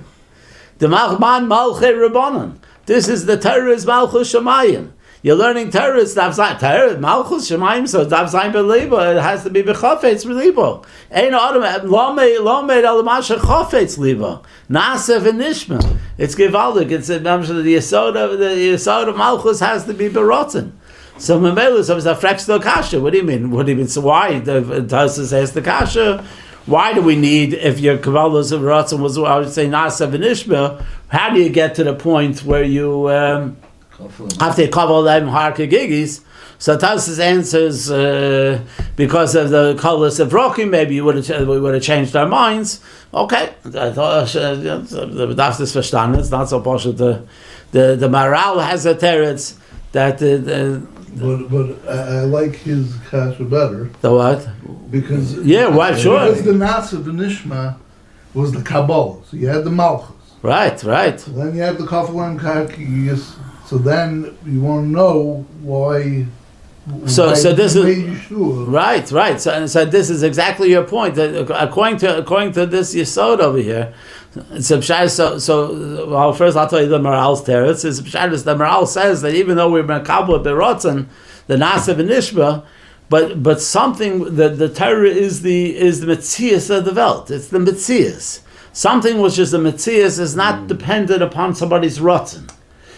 The Malchman Malchei Rabbanon. This is the Torah is Malchus Shemayim. You're learning Torah, it's Torah, Malchus Shemayim, so Dav Zayin B'Libo, it has to be B'Chofetz Libo. Eino Adam Lomed al Masha Chofetz Libo. Naaseh v'nishma. It's givaldik. It's the Yesod of Malchus has to be berotzen. So Mamelu, so it's a frexto kasha. What do you mean? So why the Tosfos says the kasha? Why do we need, if your Kabbalah's of berotzen was, I would say Naaseh v'nishma? How do you get to the point where you after Kabbalah them harkegigis? So Tosfos answers because of the colors of Rokim, maybe we would have changed our minds. Okay, I thought that's this verstanden. It's not so partial. The Maral has a teretz that but I like his kasha better. The what? Because sure. Because the Naaseh v'nishma was the Kabbalah, so you had the Malchus. Right. So then you have the Kafalam Karkiyas. So then you want to know why. So this is right. So this is exactly your point. That according to this Yesod over here, it's a pshat. So well, first I'll tell you the Moral's teretz. It's a pshat. The Moral says that even though we're mekabel berotzen, the Naaseh and Nishma, but something the Torah is the metzias of the Welt. It's the metzias. Something which is the metzias is not dependent upon somebody's rotzen.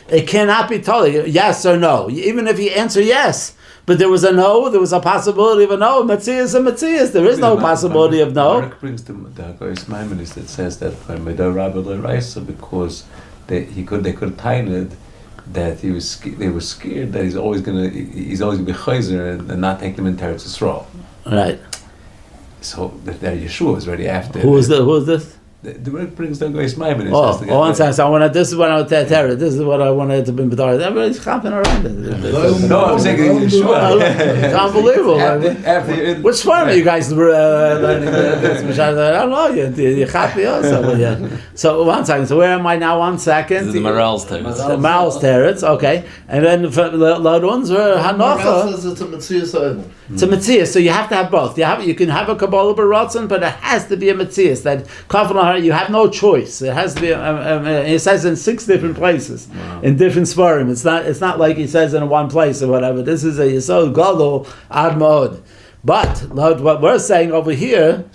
It cannot be told yes or no. Even if you answer yes. But there was a no, there was a possibility of a no. Metzias and Metzias. There is no possibility of no. Mark brings the Goyis Maimonides that says that by Medar Rabbi L'Raisa, because they could tie it that they were scared that he's always gonna be chayzer and not take them in Teretz Yisrael. Right. So that Yeshua is already after. Who is this? The word brings down Goyis Maimonides. One second. So this is what I want to tell. This is what I wanted to be b'dar. Everybody's hopping around it. No, I'm saying Yeshua. It's unbelievable. Which form are you guys learning this? I don't know. You're happy also. So 1 second. So where am I now? 1 second. This is the Moral's teretz. The Moral's teretz. Okay. And then Ladun's Hanocha. Says it's a Metzias Eilim. It's a Metzias. So you have to have both. You can have a Kabbalah berotzen, but it has to be a Metzias. That you have no choice. It has to be. It says in 6 different places, in different svarim. It's not like he says in one place or whatever. This is a Yisod Gadol Ad Mod. But what we're saying over here,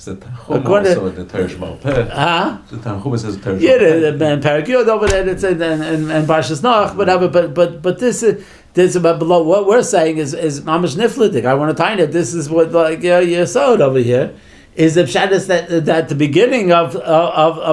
according to the Tereshmal Peh, the Tanchuma says the Tereshmal Peh. Yeah, and Parakyod over there, it's in Parshas Noach, whatever. But this is about below. What we're saying is mamash niflidik. I want to tie it. This is what Yisod over here. Is the pshat that the beginning of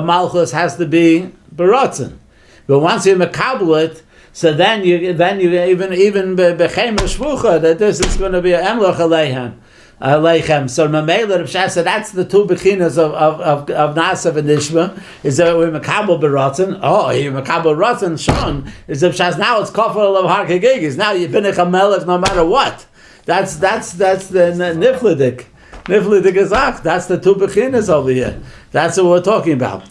Malchus has to be berotzen, but once you mekabel it, So then you even became a shvucha that this is going to be an emloch aleichem. So Mamela Rav Shach said that's the two bechinas of Nasav and Ishma. Is that we're Makabel Beratzen? Oh, you're Makabel Beratzen. Sean is Rav Shach. Now it's kofel of harkegigis. Now you've been a melech no matter what. That's the niflidik. Niflidik izach. That's the two bechinas over here. That's what we're talking about.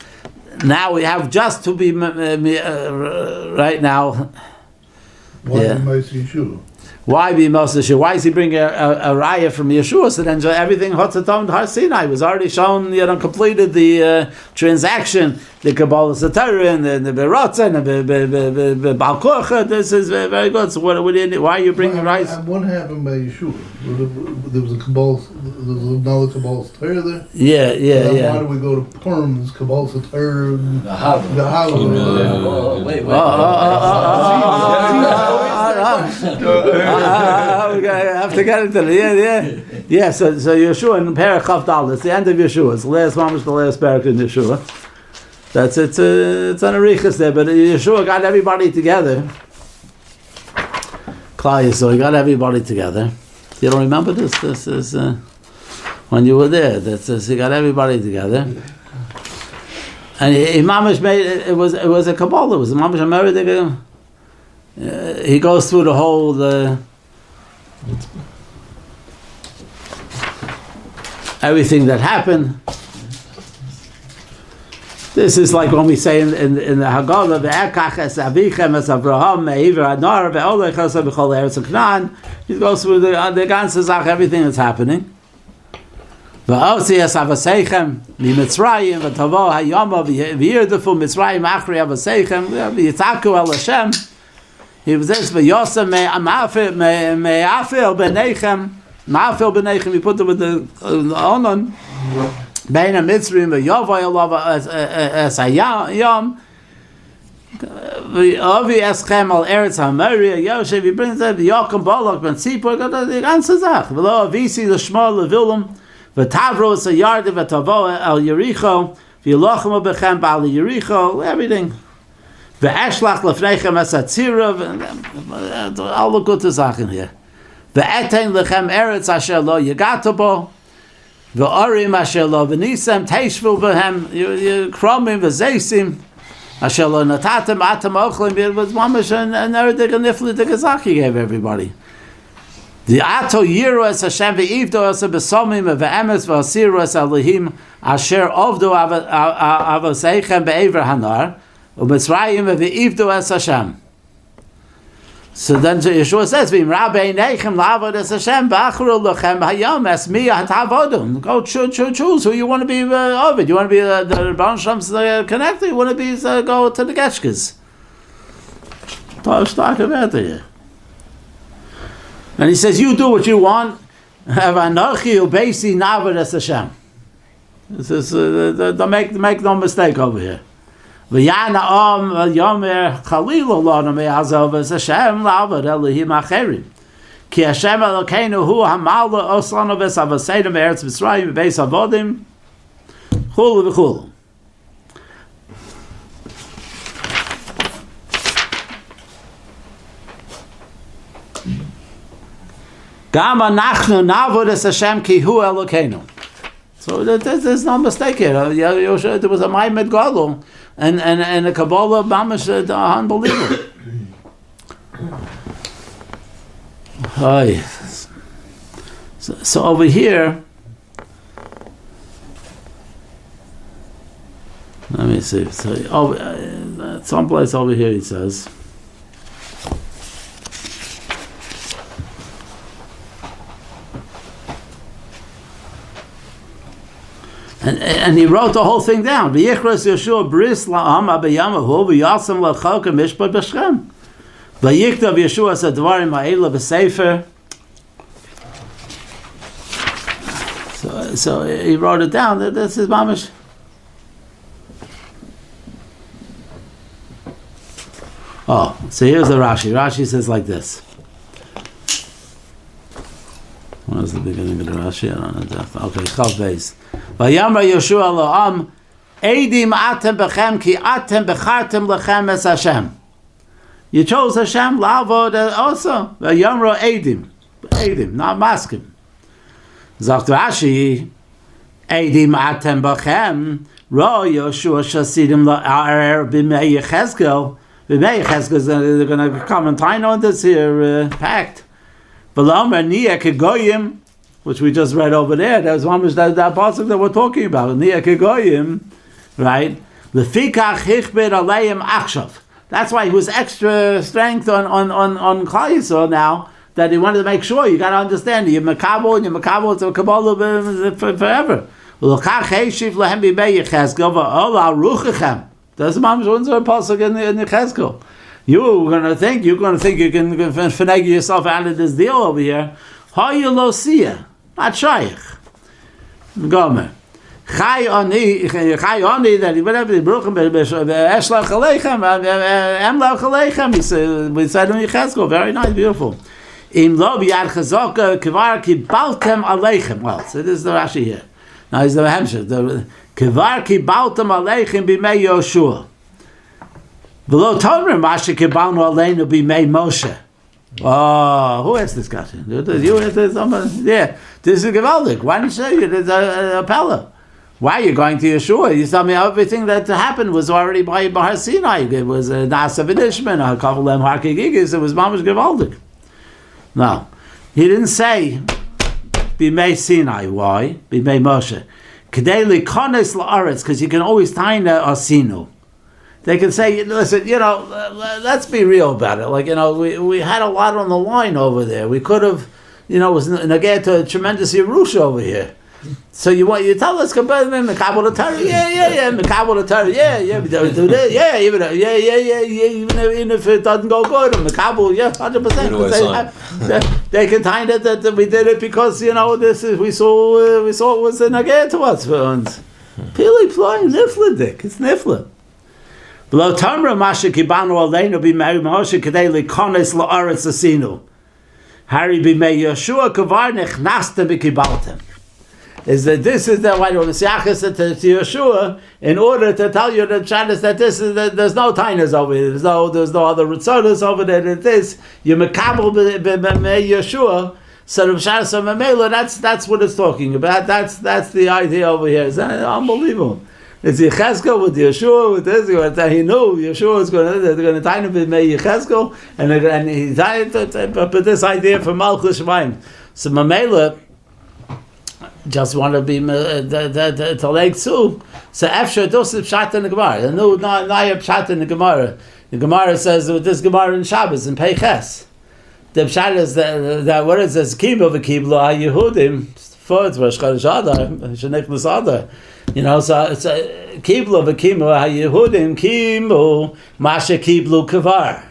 Now we have just to be right now. Why be Moshe Yeshua? Why is he bringing a raya from Yeshua? So then everything Hotzatom Har Sinai was already shown. Completed the transaction, the Kabbalah Satara and the Berotzen and the Balkocha. This is very good. So why are you bringing raya? What happened by Yeshua? There was a Kabbalah. There was another Kabbalah Satara there. Yeah. Why do we go to Purim's Kabbalah Satara? The Wait. We have to get into it. Yeah. So Yeshua in Perek Chav Dal. It's the end of Yeshua. It's the last mamash, the last parak in Yeshua. That's it's an arichas there, but Yeshua got everybody together. Klal, so he got everybody together. You don't remember this? This is when you were there. He got everybody together. And he mamash made it was a Kabbalah. It was a mamash America. He goes through the whole everything that happened. This is like when we say in the Haggadah, "Ve'ekach es avichem es Avraham me'iver anar ve'olech es b'chol eretz Canaan." He goes through the ganze Zach, everything that's happening. Ve'osi es avaseichem miMitzrayim v'tavo hayoma v'yirdefu Mitzrayim achri avaseichem v'yitaku el Hashem. He was this v'yosem me'afil b'neichem. He put them with the onon. Bein ha-Mitzrim v'yovay alav es hayom v'ovi eschem al eretz ha-Moriah Yoshev. He brings them v'yokem bolok ben tzipor. The ganze Zach. V'lo avisi l'shmo levilum v'tavro es hayardim v'tavo el Yericho v'yilochem b'chem ba'al Yericho. Everything. Ve'eshlach lefneichem es hatzira. All the good Sachen here. Ve'etein lechem eretz asher lo yegata bo. Ve'orim asher lo v'nisem teishvu b'hem kromim v'zeisim asher lo natatem atem ochlim. It was mamash and everything and niflidik azach he gave everybody. The ato yiru es Hashem ve'ivdo es b'somim ve'emes v'asiru es alihim asher ovdo avaseichem be'ever hanar u'mitzrayim ve'ivdo es Hashem. So then Yeshua says, "V'im rabei neichem la'avod es Hashem b'achru lochem hayom es mi hatavodum." Go choose who you want to be over. You want to be the Rebbeinu Shalom's connector. You want to be go to the Getchkes. Talk about it. And he says, "You do what you want. Have anochi ubeisi na'avod es Hashem." This is don't make no mistake over here. V'yana yomer chalil lo me'azov es Hashem la'avod Elohim acherim. Ki Hashem Elokeinu hu hamala oslanu v'savaseinu me'eretz Mitzrayim v'beis avodim chulu v'chulu. Gam anachnu na'avod es Hashem ki hu Elokeinu. So there's no mistake here. There was a Maimed Gadol. And the Kabbalah Mamash unbelievable. So over here, let me see. So someplace over here he says. And he wrote the whole thing down. V'yichras Yeshua bris la'am abayamahu v'yasam l'chok mishpat b'Shechem. V'yiktav Yeshua sadvarim ha'ela b'sefer. So he wrote it down. This is mamash. Oh, so here's the Rashi. Rashi says like this. What is the beginning of the Rashi? I don't know. Okay, Chav Beis. Vayamar Yeshua lo'am Eidim atem bechem ki atem bechartem lechem es Hashem. You chose Hashem la'avod also. Yomro Eidim, not maskim. Sagt Rashi, Eidim atem bachem, Ro Yoshua shasidim la'ar b'mei Yechezkel. B'mei Yechezkel, they're going to come and tie on this here pact. V'lomer niyeh kegoyim, which we just read over there. That was one which that pasuk that we're talking about. Niyeh kegoyim, right? Lefikach hichbir aleim achshav. That's why he was extra strength on Klal Yisrael now, that he wanted to make sure, you got to understand, you're makabel, and you're makabel to Kabbalah forever. That's the Mamash Unzer Pasuk in Yechezkel. You're going to think you can finagle yourself out of this deal over here. How you lo see not shaykh. Gomer. Chai oni that whatever the broken Eshlach Aleichem Emlach Aleichem. We said in Yechezkel, very nice, beautiful. Im lo biyad chazaka kvar kibaltem aleichem. Well, so this is the Rashi here. Now he's the Hemshech. Kvar kibaltem aleichem b'mei Yoshua. V'lo tomer mashe kibalnu aleinu b'mei Moshe. Oh, who asked this question? You asked somebody? Yeah, this is Gevaldik. Why didn't you say it? It's a Pella. Why are you going to Yeshua? You tell me everything that happened was already by Har Sinai. It was Nasa V'Nishman, Kavalem Harkigigis. It was Mamash Gevaldik. No, he didn't say B'mei Sinai. Why? B'mei Moshe. K'dei likones la'aretz, because you can always find a asinu. They can say, listen, let's be real about it. Like, we had a lot on the line over there. We could have, it was negated to a tremendous Yerusha over here. So you tell us compare them Mekabel the Torah, Mekabel the Torah, we do this, even if it doesn't go good, Mekabel, 100%. They can find it that we did it because this is we saw it was a nageh to us for uns. Pili flying nifla dick, it's nifla. Below Tamra Masha Kibanu Aleinu b'mei Moshe Kedei likones la'aretz asinu. Hari b'mei Yeshua kavar nechnastem b'kibaltem. Is that this is the why the Messiah said to Yeshua in order to tell you the Shabbos that this is there's no tainas over here, there's no other ritzonos over there. That this you mekabel b'mei Yeshua. So the Shabbos of Mamela, that's what it's talking about. That's the idea over here. It's unbelievable. It's Yechezkel with Yeshua with this. He knew Yeshua was going to tie him b'mei Yechezkel, and he tied but this idea for Malchus Shemaim. So Mamela just want to be to leg too. So after those pshat in the Gemara, no pshat in the Gemara. The Gemara says with this Gemara in Shabbos in Peiches. The pshat is that what is this? Kibul v'kiblu Yehudim. It's Rosh Chodesh Adar, Sheneknus Adar. So it's kiblu v'kiblu Yehudim kimu masha kiblu kavar.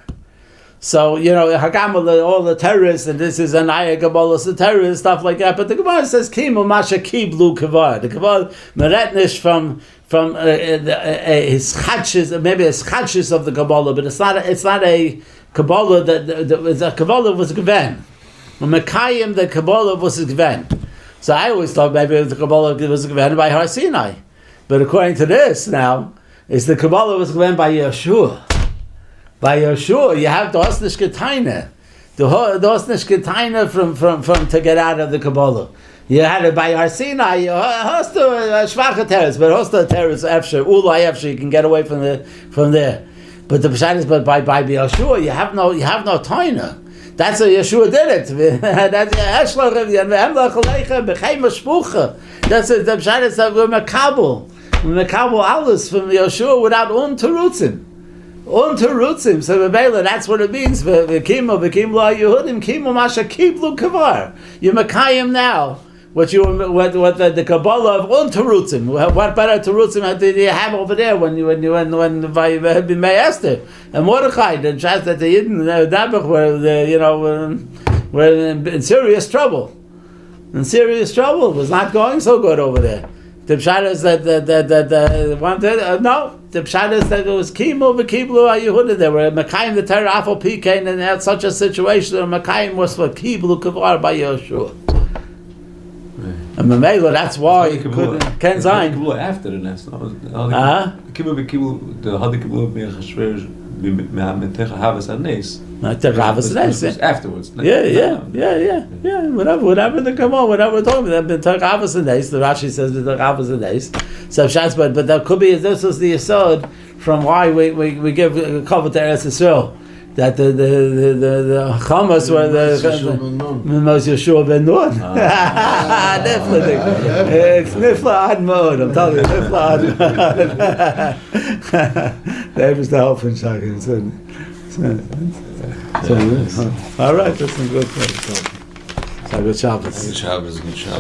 So, Hagam, all the terrorists, and this is an Ayagabolos, the terrorists, stuff like that. But the Gemara says, Kimu Masha Kiblu Kavar. The Kavar, Meretnish from his chadshis, maybe his chadshis of the Kabbalah, but it's not a Kabbalah the Kabbalah was Gven. Mekayim, the Kabbalah was Gven. So I always thought maybe the Kabbalah was Gven by Har Sinai. But according to this now, is the Kabbalah was Gven by Yeshua. By Yeshua, you have the Osnish Getaina. The Osnish Getaina from to get out of the Kabbalah. You had it by Har Sinai, Hosta Shvacha Teres, but Hosta Teres Efsher, Ulai Efsher, you can get away from there. But the Pshat is, but by Yeshua, you have no Taina. That's how Yeshua did it. That's the Pshat is that we're Makabel Alice from Yeshua without Terutzim. Unterutzim, so that's what it means. V'kimu la Yehudim kimu masha kiblu kavar. You Makayim now. What the Kabbalah of Unterutzim. What better terutzim did you have over there when Bimei Esther and Mordechai? The chance that they didn't Dabach were in serious trouble. In serious trouble. It was not going so good over there. The pshat is that wanted no. The pshat is that it was kimu v'kiblu Yehuda. They were Makayim the Torah Afal Pikein, and they had such a situation. Makayim was for kiblu kavar by Yeshua. And Mamela, that's why you couldn't. Ken Zayin. After the Nes. Huh? The Hadi Kibbutz being Chashver Me'ametecha Havas HaNes. Afterwards. Yeah. Whatever they come on, whatever we're talking about. The Havas HaNes. The Rashi says the Havas HaNes. So Shas, but that could be this was the Yesod from why we give a cover to Eretz Yisrael. That the Chamas were the most Yeshua ben Nun. Definitely. It's Nifla Ad Mod, I'm telling you, Nifla Ad Mod. That was the help in Shagin. All right, that's some good things. So good Shabbos. Good Shabbos, good Shabbos.